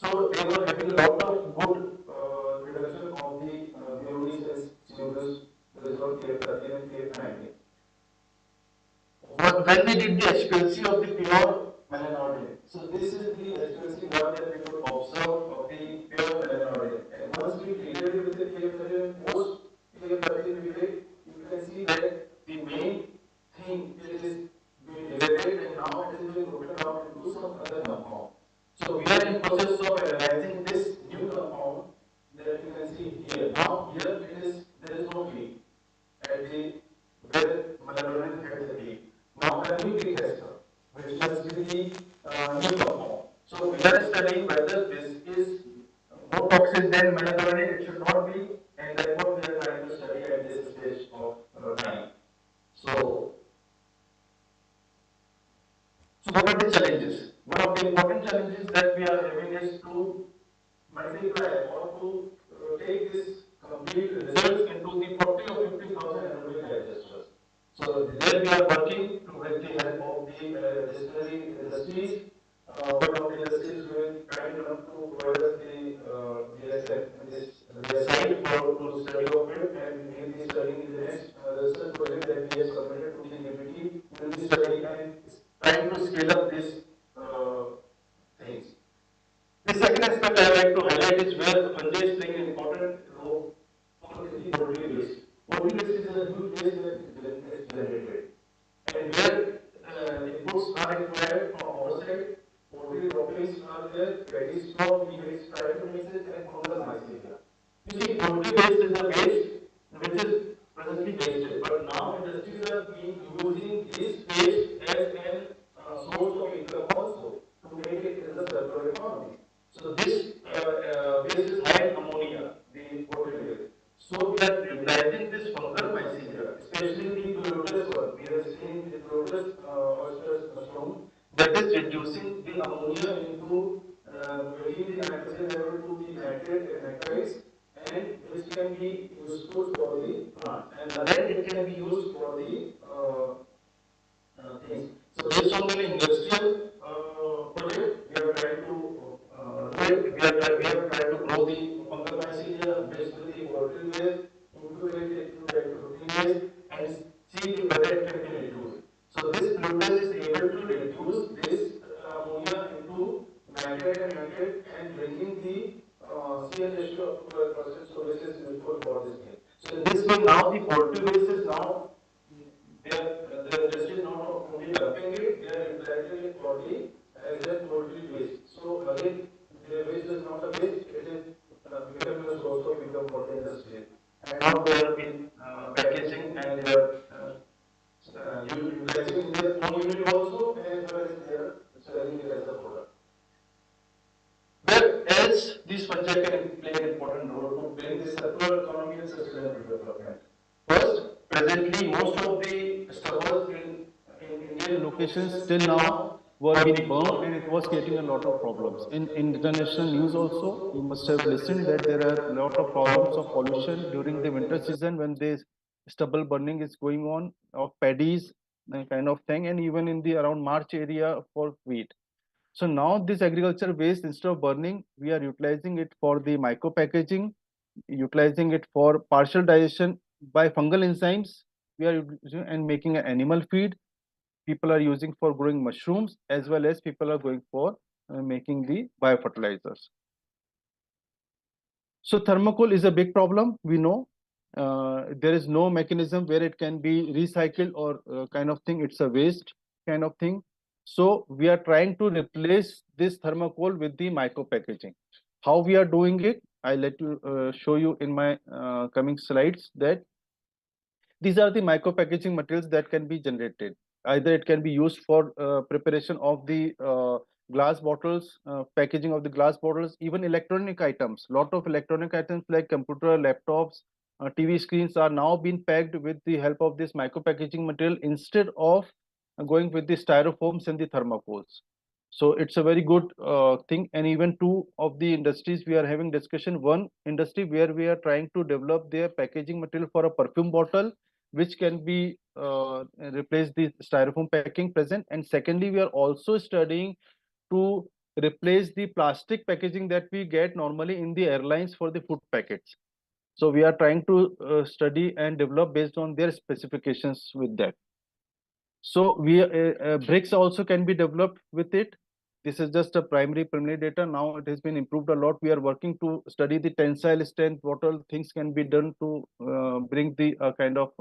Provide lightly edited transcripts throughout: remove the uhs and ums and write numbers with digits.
So they were having a lot of good reduction of the VODs and CODs based on KF13 and KF19. But when they did the HPLC of the pure melanoidin, so this is the HPLC what that we could observe of the pure melanoidin. And once we treated it with the KF13 and post KF13 we did, you can see that the main thing it is being degraded and now it is being broken down into some other compound. So we are in process of analyzing this new compound that you can see here. Now here it is there is no peak at the where melanoidin had the peak. Now a new peak has come, which must be the new compound. So we are studying whether this is more toxic than melatonin. It should not be, and that's what we are trying to study at this stage of time. So, so what are the challenges? One of the important challenges that we are having is to multiply or to take this complete results into the 40 or 50,000 anaerobic digesters. So there we are working with the help of the distillery industries. One of the industries will kind enough to provide us their site for to study of it, and we will be studying in the next research project that we have submitted to the UPT. We will be studying and trying to scale up these things. The second aspect I would like to highlight is where the fungi is playing an important role in the poultry waste. Poultry waste is a huge waste that is generated, and where inputs are required from our side. Poultry droppings are there, fatty straw, we waste triatomyces and fungal mycelia. You see, poultry waste is a waste which is presently wasted, but now industries are being using this waste as an source of income also to make it as a circular economy. So this waste is high in ammonia, the poultry waste. So we are utilizing this fungal mycelia, especially the Pleurotus one. We have seen the Pleurotus oyster mushroom that is reducing the ammonia into making the nitrogen level to the nitrate and nitrites, and which can be useful for the plant. And then it can be used for the things. So based on the industrial project, we are trying to we have tried to grow the fungal mycelia mixed with the poultry waste, incubate it into that protein waste, and see whether it can be reduced. So this glucose is able to reduce this ammonia into nitrate and nitrate and bringing the CN ratio up to 12%, so which is useful for this thing. So in this way now the poultry waste is now the industry is not only dumping it, they are utilizing it for the as a poultry waste. So again, the waste is not a waste; it is becoming a source of income for the industry. And now they are in packaging and they are utilizing in their own unit also, as well as they are selling it as a product. Where else these fungi can play an important role to bring the circular economy and sustainable development? First, presently most of the stubbers in Indian locations till now were being burned and it was creating a lot of problems. In international news also, you must have listened that there are a lot of problems of pollution during the winter season when the stubble burning is going on of paddies, kind of thing, and even in the around March area for wheat. So now this agriculture waste, instead of burning, we are utilizing it for the micro packaging, utilizing it for partial digestion by fungal enzymes. We are using and making an animal feed. People are using for growing mushrooms, as well as people are going for making the biofertilizers. So thermocol is a big problem. We know there is no mechanism where it can be recycled or kind of thing. It's a waste kind of thing. So we are trying to replace this thermocol with the micro packaging. How we are doing it, I'll let you show you in my coming slides that these are the micro packaging materials that can be generated. Either it can be used for preparation of the glass bottles, packaging of the glass bottles, even electronic items. Lot of electronic items like computer, laptops, TV screens are now being packed with the help of this micro packaging material instead of going with the styrofoams and the thermocols. So it's a very good thing. And even two of the industries we are having discussion. One industry where we are trying to develop their packaging material for a perfume bottle, which can be replace the styrofoam packing present. And secondly, we are also studying to replace the plastic packaging that we get normally in the airlines for the food packets. So we are trying to study and develop based on their specifications with that. So bricks also can be developed with it. This is just a preliminary data. Now it has been improved a lot. We are working to study the tensile strength, what all things can be done to bring the kind of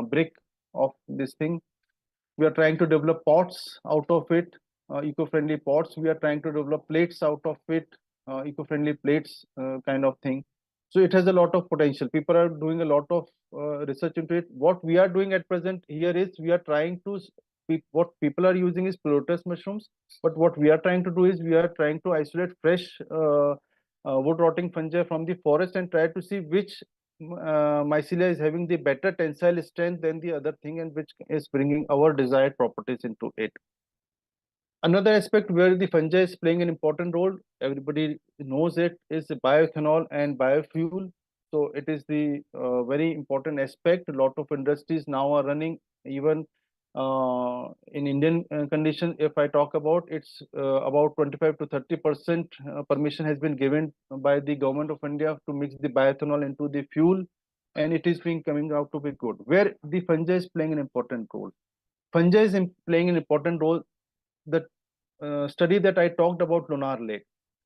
brick of this thing. We are trying to develop pots out of it, eco-friendly pots. We are trying to develop plates out of it, eco-friendly plates kind of thing. So it has a lot of potential. People are doing a lot of research into it. What we are doing at present here is we are trying to, what people are using is pleurotus mushrooms, but what we are trying to do is we are trying to isolate fresh wood rotting fungi from the forest and try to see which mycelia is having the better tensile strength than the other thing and which is bringing our desired properties into it. Another aspect where the fungi is playing an important role, everybody knows it, is the bioethanol and biofuel. So it is the very important aspect. A lot of industries now are running, even in Indian condition. If I talk about, it's about 25 to 30% permission has been given by the government of India to mix the bioethanol into the fuel, and it is being coming out to be good. Where the fungi is playing an important role. Fungi is playing an important role. The study that I talked about Lunar Lake.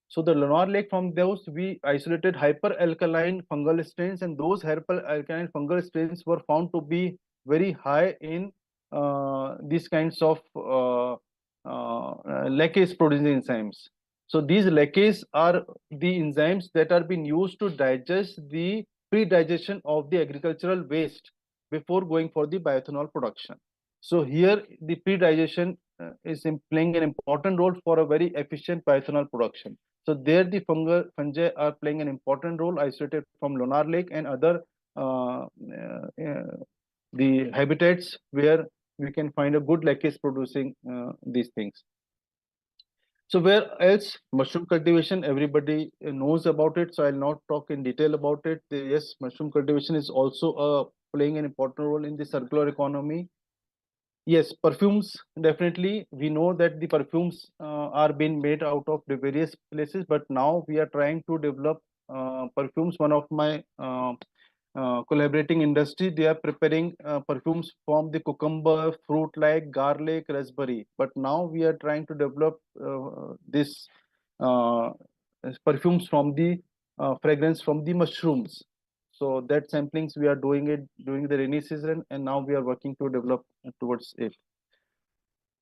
So the Lunar Lake, from those we isolated hyperalkaline fungal strains, and those hyperalkaline fungal strains were found to be very high in these kinds of lacase producing enzymes. So these lacase are the enzymes that are being used to digest the pre-digestion of the agricultural waste before going for the bioethanol production. So here the pre-digestion is playing an important role for a very efficient bioethanol production. So there the fungi are playing an important role isolated from Lunar Lake and other the habitats where we can find a good lacase producing these things. So where else? Mushroom cultivation, everybody knows about it, so I'll not talk in detail about it. Yes, mushroom cultivation is also playing an important role in the circular economy. Yes, perfumes, definitely. We know that the perfumes are being made out of the various places, but now we are trying to develop perfumes. One of my collaborating industry, they are preparing perfumes from the cucumber, fruit like garlic, raspberry. But now we are trying to develop this uh, perfumes from the fragrance from the mushrooms. So that samplings we are doing it during the rainy season, and now we are working to develop towards it.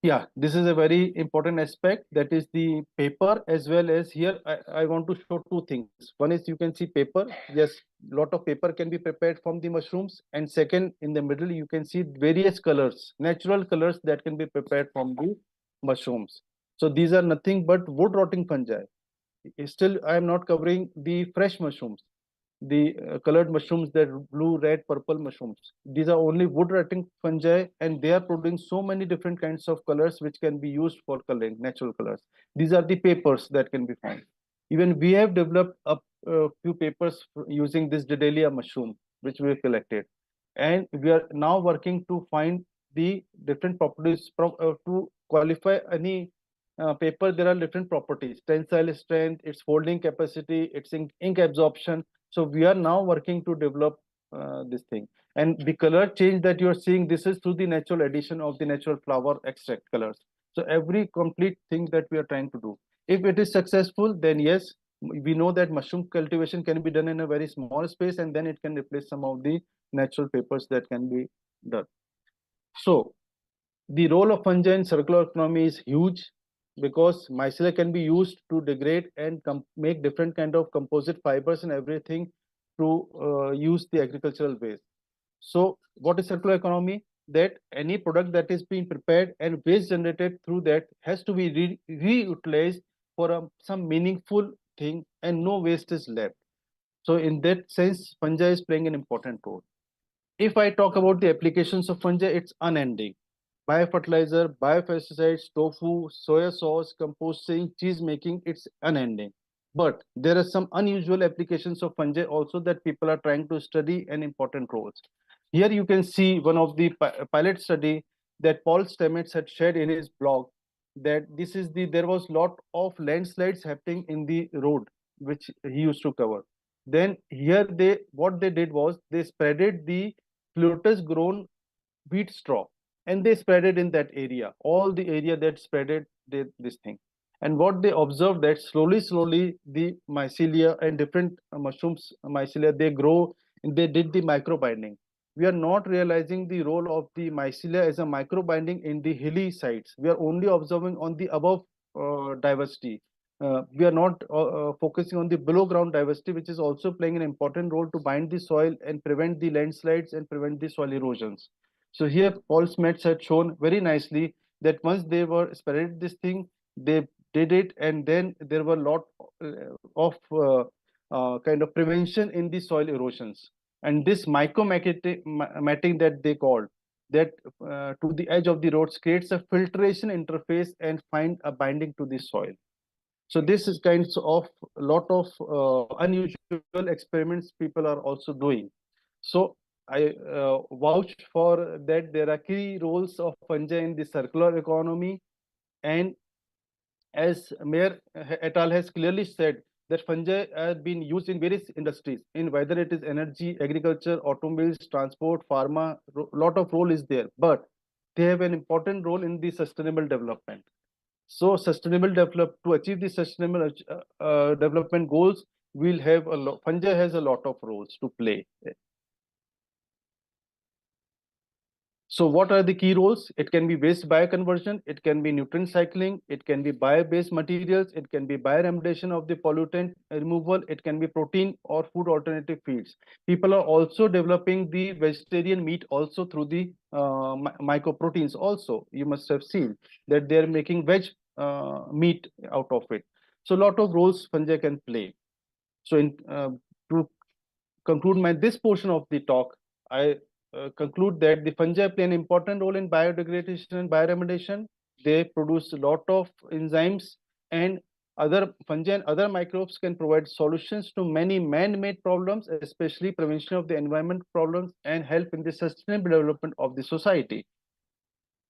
Yeah, this is a very important aspect, that is the paper. As well as here I want to show two things. One is you can see paper. Yes, lot of paper can be prepared from the mushrooms, and second, in the middle you can see various colors, natural colors that can be prepared from the mushrooms. So these are nothing but wood rotting fungi. Still I am not covering the fresh mushrooms, the colored mushrooms, that blue, red, purple mushrooms. These are only wood rotting fungi, and they are producing so many different kinds of colors which can be used for coloring, natural colors. These are the papers that can be found. Even we have developed a few papers using this Dedalia mushroom, which we have collected. And we are now working to find the different properties to qualify any paper. There are different properties: tensile strength, its folding capacity, its ink absorption. So we are now working to develop this thing. And the color change that you're seeing, this is through the natural addition of the natural flower extract colors. So every complete thing that we are trying to do, if it is successful, then yes, we know that mushroom cultivation can be done in a very small space, and then it can replace some of the natural papers that can be done. So the role of fungi in circular economy is huge, because mycelia can be used to degrade and make different kind of composite fibers and everything to use the agricultural waste. So what is circular economy? That any product that is being prepared and waste generated through that has to be reutilized for some meaningful thing, and no waste is left. So in that sense, fungi is playing an important role. If I talk about the applications of fungi, it's unending. Biofertilizer, biopesticides, tofu, soya sauce, composting, cheese making, it's unending. But there are some unusual applications of fungi also that people are trying to study and important roles. Here you can see one of the pilot study that Paul Stamets had shared in his blog. that this is the there was lot of landslides happening in the road which he used to cover. Then here they what they did was they spreaded the Plutus grown wheat straw, and they spread it in that area, all the area that spread it this thing. And what they observed that slowly the mycelia and different mushrooms mycelia they grow, and they did the micro binding. We are not realizing the role of the mycelia as a micro binding in the hilly sites. We are only observing on the above diversity. We are not focusing on the below ground diversity, which is also playing an important role to bind the soil and prevent the landslides and prevent the soil erosions. So here Paul Smets had shown very nicely that once they were spread this thing, they did it, and then there were a lot of kind of prevention in the soil erosions. And this matting that they called, that to the edge of the roads creates a filtration interface and find a binding to the soil. So this is kinds of a lot of unusual experiments people are also doing. So I vouch for that there are key roles of fungi in the circular economy. And as Mayor et al. Has clearly said, that fungi have been used in various industries, in whether it is energy, agriculture, automobiles, transport, pharma, lot of role is there, but they have an important role in the sustainable development. So sustainable develop to achieve the sustainable development goals, we'll have a lot. Fungi has a lot of roles to play. So what are the key roles? It can be waste bioconversion, it can be nutrient cycling, it can be bio-based materials, it can be bioremediation of the pollutant removal, it can be protein or food alternative feeds. People are also developing the vegetarian meat also through the mycoproteins also. You must have seen that they're making veg meat out of it. So a lot of roles fungi can play. So to conclude this portion of the talk, I conclude that the fungi play an important role in biodegradation and bioremediation. They produce a lot of enzymes, and other fungi and other microbes can provide solutions to many man-made problems, especially prevention of the environment problems, and help in the sustainable development of the society.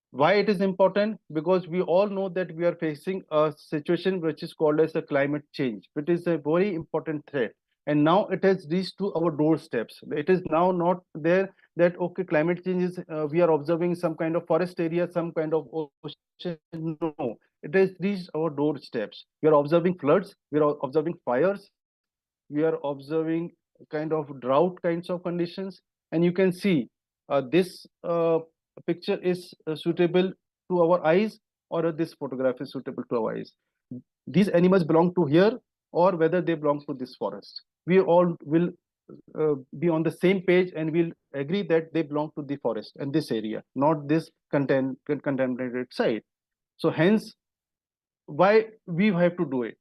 Why it is important? Because we all know that we are facing a situation which is called as a climate change, which is a very important threat. And now it has reached to our doorsteps. It is now not there that, okay, climate change is, we are observing some kind of forest area, some kind of ocean. No, it has reached our doorsteps. We are observing floods, we are observing fires, we are observing kind of drought kinds of conditions. And you can see this picture is suitable to our eyes, or this photograph is suitable to our eyes. These animals belong to here, or whether they belong to this forest. We all will be on the same page, and we'll agree that they belong to the forest and this area, not this contaminated site. So hence, why we have to do it?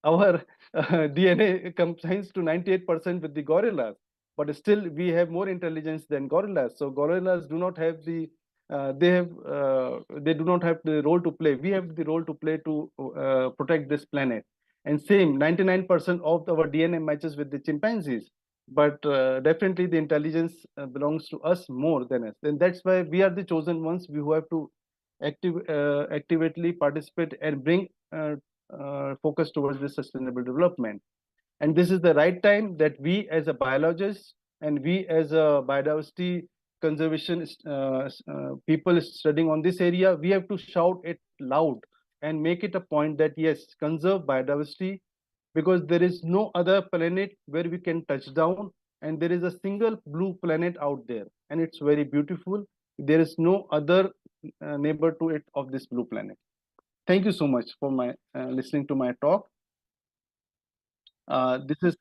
Our DNA combines to 98% with the gorillas, but still we have more intelligence than gorillas. So gorillas do not have the they do not have the role to play. We have the role to play to protect this planet. And same 99% of our DNA matches with the chimpanzees, but definitely the intelligence belongs to us more than us. And that's why we are the chosen ones who have to actively participate and bring focus towards this sustainable development. And this is the right time that we as a biologist and we as a biodiversity conservation people studying on this area, we have to shout it loud and make it a point that yes, conserve biodiversity, because there is no other planet where we can touch down, and there is a single blue planet out there, and it's very beautiful. There is no other neighbor to it of this blue planet. Thank you so much for my listening to my talk. This is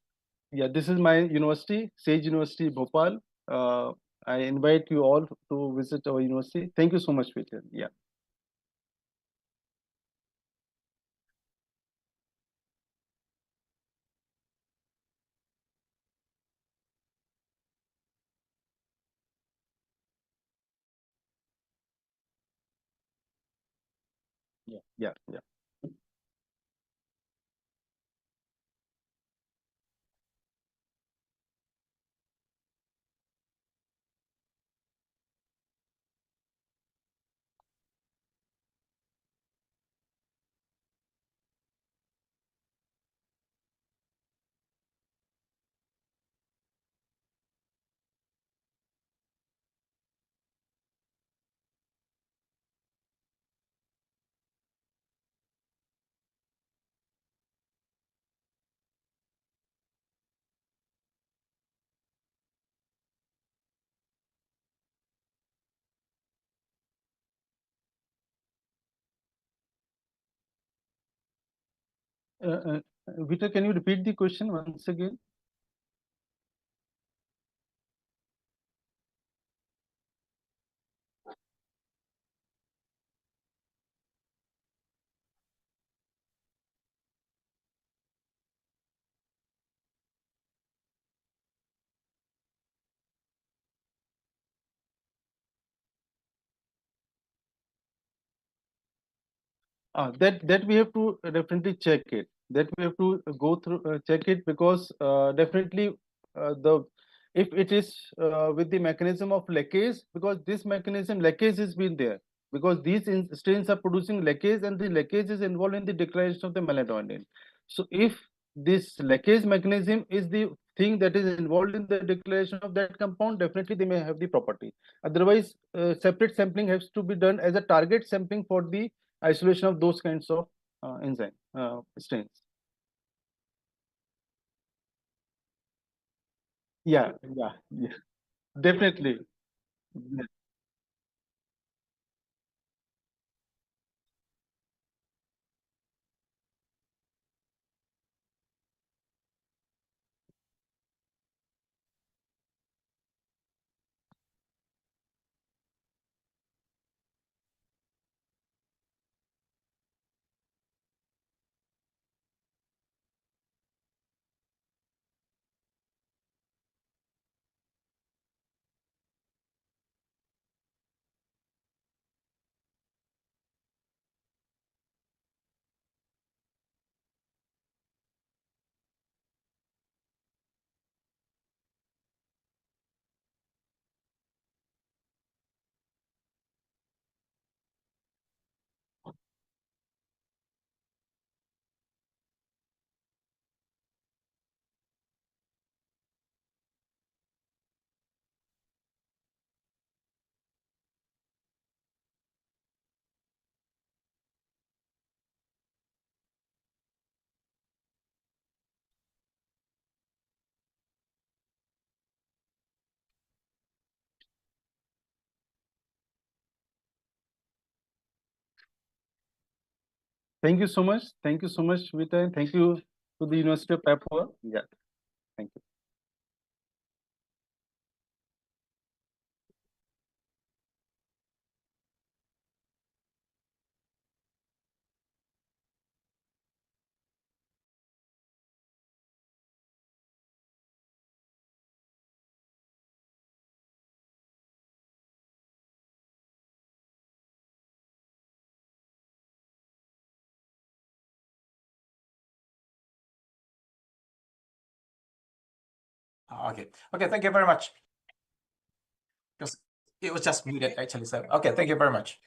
this is my university, Sage University, Bhopal. I invite you all to visit our university. Thank you so much, Peter. Yeah. Yeah. Yeah. Yeah. Vita, can you repeat the question once again? That we have to definitely check it. That we have to go through check it, because definitely the if it is with the mechanism of leakage, because this mechanism leakage has been there, because these strains are producing leakage, and the leakage is involved in the declaration of the melatonin. So if this leakage mechanism is the thing that is involved in the declaration of that compound, definitely they may have the property. Otherwise, separate sampling has to be done as a target sampling for the isolation of those kinds of enzyme strains. Yeah, definitely. Yeah. Thank you so much. Thank you so much, Vita, and thank you to the University of Papua. Yeah, thank you. Okay. Okay. Thank you very much. Because it was just muted actually. So, okay. Thank you very much.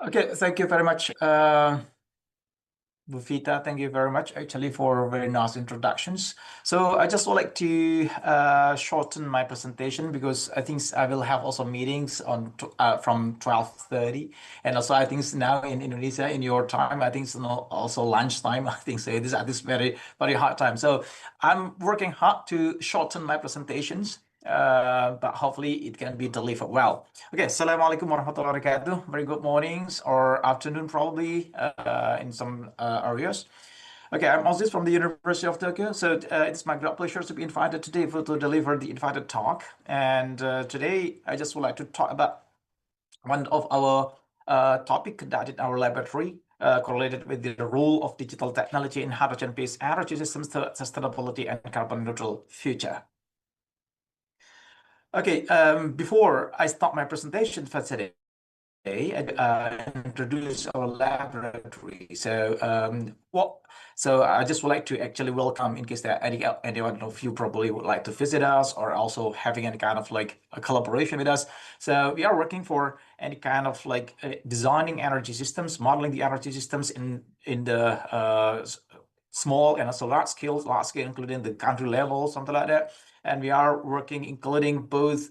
Okay, thank you very much, Bufita. Thank you very much, actually, for very nice introductions. So I just would like to shorten my presentation because I think I will have also meetings on from 12:30, and also I think now in Indonesia, in your time, I think it's also lunchtime. I think so. It is at this very hard time. So I'm working hard to shorten my presentations. But hopefully it can be delivered well. Okay, Assalamualaikum warahmatullahi wabarakatuh. Very good mornings or afternoon, probably in some areas. Okay, I'm Aziz from the University of Tokyo. So it's my great pleasure to be invited today to deliver the invited talk. And today I just would like to talk about one of our topic conducted in our laboratory correlated with the role of digital technology in hydrogen-based energy systems to sustainability and carbon neutral future. Okay, before I start my presentation for today, I introduce our laboratory. So I just would like to actually welcome, in case that anyone of you probably would like to visit us or also having any kind of like a collaboration with us. So we are working for any kind of like designing energy systems, modeling the energy systems in the small and also large scale, including the country level, something like that. And we are working including both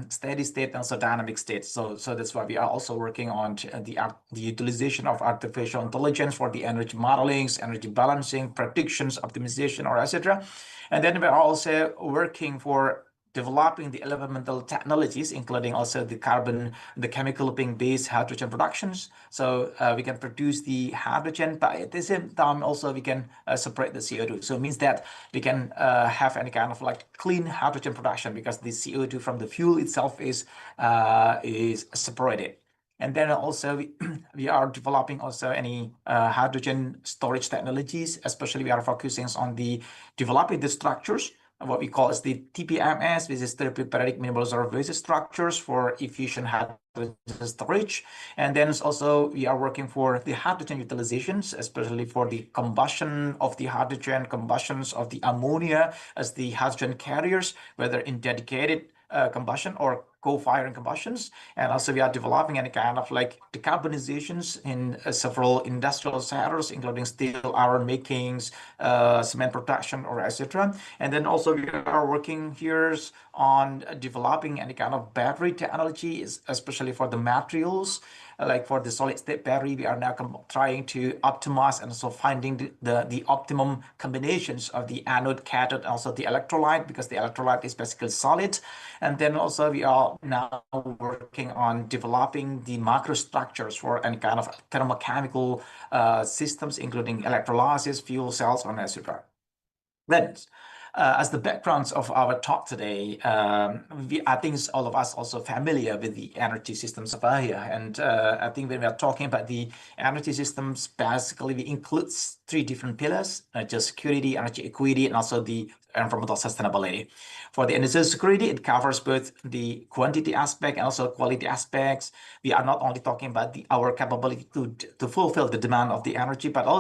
steady state and also dynamic state. So that's why we are also working on the utilization of artificial intelligence for the energy modelings, energy balancing, predictions, optimization, or etc. And then we are also working for developing the elemental technologies, including also the chemical looping-based hydrogen productions. So we can produce the hydrogen, but at the same time also we can separate the CO2. So it means that we can have any kind of like clean hydrogen production because the CO2 from the fuel itself is separated. And then also we are developing also any hydrogen storage technologies, especially we are focusing on the developing the structures, what we call as the TPMS, which is therapeutic minimal reservoir structures for efficient hydrogen storage. And then also we are working for the hydrogen utilizations, especially for the combustion of the hydrogen, combustions of the ammonia as the hydrogen carriers, whether in dedicated combustion or co-firing combustions. And also we are developing any kind of like decarbonizations in several industrial sectors, including steel, iron makings, cement production, or etc. And then also we are working here on developing any kind of battery technology, especially for the materials. Like for the solid state battery, we are now trying to optimize and also finding the optimum combinations of the anode, cathode, and also the electrolyte, because the electrolyte is basically solid. And then also we are now working on developing the microstructures for any kind of thermochemical systems, including electrolysis, fuel cells, and etc. Then, as the backgrounds of our talk today, I think all of us also familiar with the energy systems of here. And I think when we are talking about the energy systems, basically we include three different pillars, just security, energy equity, and also the environmental sustainability. For the energy security, it covers both the quantity aspect and also quality aspects. We are not only talking about our capability to fulfill the demand of the energy, but also